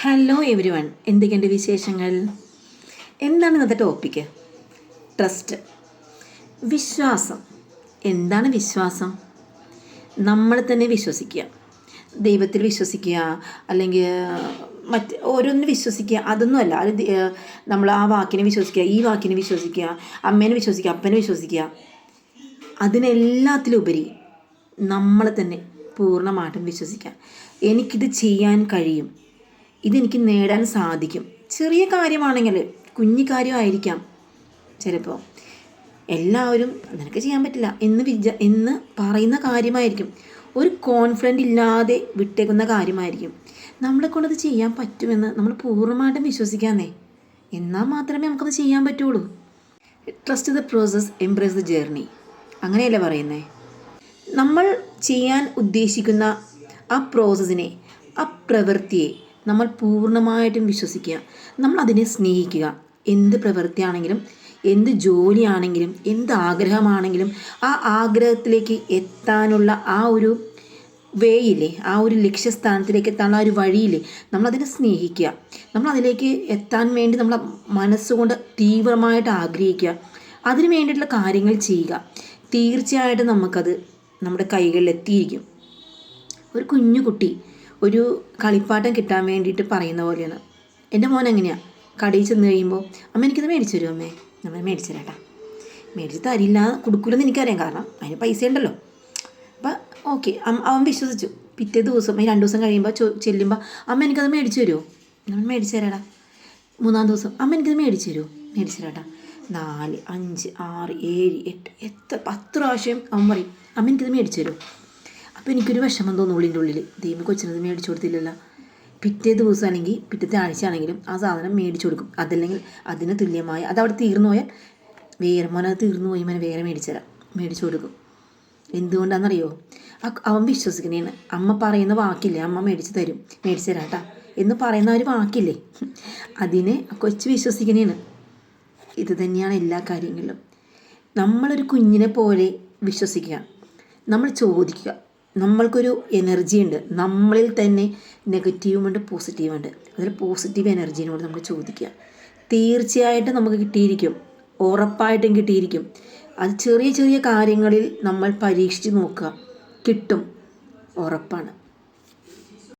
Hello every one, എന്തൊക്കെയുണ്ട് വിശേഷങ്ങൾ? എന്താണ് ഇന്നത്തെ ടോപ്പിക്ക്? ട്രസ്റ്റ്, വിശ്വാസം. എന്താണ് വിശ്വാസം? നമ്മൾ തന്നെ വിശ്വസിക്കുക, ദൈവത്തിൽ വിശ്വസിക്കുക, അല്ലെങ്കിൽ ഓരോന്നിനും വിശ്വസിക്കുക. അതൊന്നുമല്ല. അത് നമ്മൾ ആ വാക്കിനെ വിശ്വസിക്കുക, ഈ വാക്കിനെ വിശ്വസിക്കുക, അമ്മേനെ വിശ്വസിക്കുക, അപ്പനെ വിശ്വസിക്കുക. അതിനെല്ലാത്തിലുപരി നമ്മളെ തന്നെ പൂർണ്ണമായിട്ടും വിശ്വസിക്കുക. എനിക്കിത് ചെയ്യാൻ കഴിയും, ഇതെനിക്ക് നേടാൻ സാധിക്കും. ചെറിയ കാര്യമാണെങ്കിൽ, കുഞ്ഞു കാര്യമായിരിക്കാം ചിലപ്പോൾ. എല്ലാവരും നിനക്ക് ചെയ്യാൻ പറ്റില്ല എന്ന് പറയുന്ന കാര്യമായിരിക്കും. ഒരു കോൺഫിഡൻ്റ് ഇല്ലാതെ വിട്ടേക്കുന്ന കാര്യമായിരിക്കും. നമ്മളെ കൊണ്ടത് ചെയ്യാൻ പറ്റുമെന്ന് നമ്മൾ പൂർണ്ണമായിട്ടും വിശ്വസിക്കാന്നേ. എന്നാൽ മാത്രമേ നമുക്കത് ചെയ്യാൻ പറ്റുള്ളൂ. Trust the process, embrace the journey, അങ്ങനെയല്ലേ പറയുന്നേ? നമ്മൾ ചെയ്യാൻ ഉദ്ദേശിക്കുന്ന ആ പ്രോസസ്സിനെ, ആ പ്രവൃത്തിയെ നമ്മൾ പൂർണ്ണമായിട്ടും വിശ്വസിക്കുക. നമ്മൾ അതിനെ സ്നേഹിക്കുക. എന്ത് പ്രവൃത്തിയാണെങ്കിലും, എന്ത് ജോലിയാണെങ്കിലും, എന്ത് ആഗ്രഹമാണെങ്കിലും, ആ ആഗ്രഹത്തിലേക്ക് എത്താനുള്ള ആ ഒരു വേയില്ലേ, ആ ഒരു ലക്ഷ്യസ്ഥാനത്തിലേക്ക് എത്താനുള്ള ആ ഒരു വഴിയില്ലേ, നമ്മളതിനെ സ്നേഹിക്കുക. നമ്മളതിലേക്ക് എത്താൻ വേണ്ടി നമ്മളെ മനസ്സുകൊണ്ട് തീവ്രമായിട്ട് ആഗ്രഹിക്കുക. അതിന് വേണ്ടിയിട്ടുള്ള കാര്യങ്ങൾ ചെയ്യുക. തീർച്ചയായിട്ടും നമുക്കത് നമ്മുടെ കൈകളിൽ എത്തിയിരിക്കും. ഒരു കുഞ്ഞു കുട്ടി ഒരു കളിപ്പാട്ടം കിട്ടാൻ വേണ്ടിയിട്ട് പറയുന്ന പോലെയാണ്. എൻ്റെ മോൻ എങ്ങനെയാണ്? കടയിൽ ചെന്ന് കഴിയുമ്പോൾ, അമ്മ എനിക്കത് മേടിച്ചു തരുമോ? അമ്മ മേടിച്ചു തരാട്ടാ. മേടിച്ച് തരില്ല, കൊടുക്കില്ലെന്ന് എനിക്കറിയാം, കാരണം അതിന് പൈസ ഉണ്ടല്ലോ. അപ്പം ഓക്കെ, അവൻ വിശ്വസിച്ചു. പിറ്റേ ദിവസം 2 ദിവസം കഴിയുമ്പോൾ ചെല്ലുമ്പോൾ, അമ്മ എനിക്കത് മേടിച്ചു തരുമോ? നമ്മൾ മേടിച്ചു തരാടാ. 3-ാം ദിവസം, അമ്മ എനിക്കത് മേടിച്ചു തരുമോ? മേടിച്ചു തരാട്ടാ. 4, 5, 6, 7, 8 10 പ്രാവശ്യം അവൻ പറയും, അമ്മ എനിക്കത് മേടിച്ചു തരുമോ? അപ്പോൾ എനിക്കൊരു വിഷമം തോന്നും ഉള്ളിൻ്റെ ഉള്ളിൽ. ദൈവം കൊച്ചിനത് മേടിച്ചു കൊടുത്തില്ലല്ലോ. പിറ്റേ ദിവസം അല്ലെങ്കിൽ പിറ്റത്തെ ആഴ്ച ആണെങ്കിലും ആ സാധനം മേടിച്ചു കൊടുക്കും. അതല്ലെങ്കിൽ അതിന് തുല്യമായ, അതവിടെ തീർന്നു പോയാൽ വേറെ, മോനത് തീർന്നു പോയി, മോനെ വേറെ മേടിച്ചു കൊടുക്കും. എന്തുകൊണ്ടാണെന്നറിയോ? അവൻ വിശ്വസിക്കണേന്ന്. അമ്മ പറയുന്ന വാക്കില്ലേ, അമ്മ മേടിച്ചു തരാട്ടാ എന്ന് പറയുന്ന ഒരു വാക്കില്ലേ, അതിനെ കൊച്ചു വിശ്വസിക്കണേന്ന്. ഇത് തന്നെയാണ് എല്ലാ കാര്യങ്ങളിലും. നമ്മളൊരു കുഞ്ഞിനെ പോലെ വിശ്വസിക്കുക. നമ്മൾ ചോദിക്കുക. നമ്മൾക്കൊരു എനർജി ഉണ്ട് നമ്മളിൽ തന്നെ, നെഗറ്റീവുമുണ്ട് പോസിറ്റീവുണ്ട്. അതിൽ പോസിറ്റീവ് എനർജീനോട് നമ്മൾ ചോദിക്കുക. തീർച്ചയായിട്ടും നമുക്ക് കിട്ടിയിരിക്കും, ഉറപ്പായിട്ടും കിട്ടിയിരിക്കും. അത് ചെറിയ ചെറിയ കാര്യങ്ങളിൽ നമ്മൾ പരീക്ഷിച്ച് നോക്കുക, കിട്ടും, ഉറപ്പാണ്.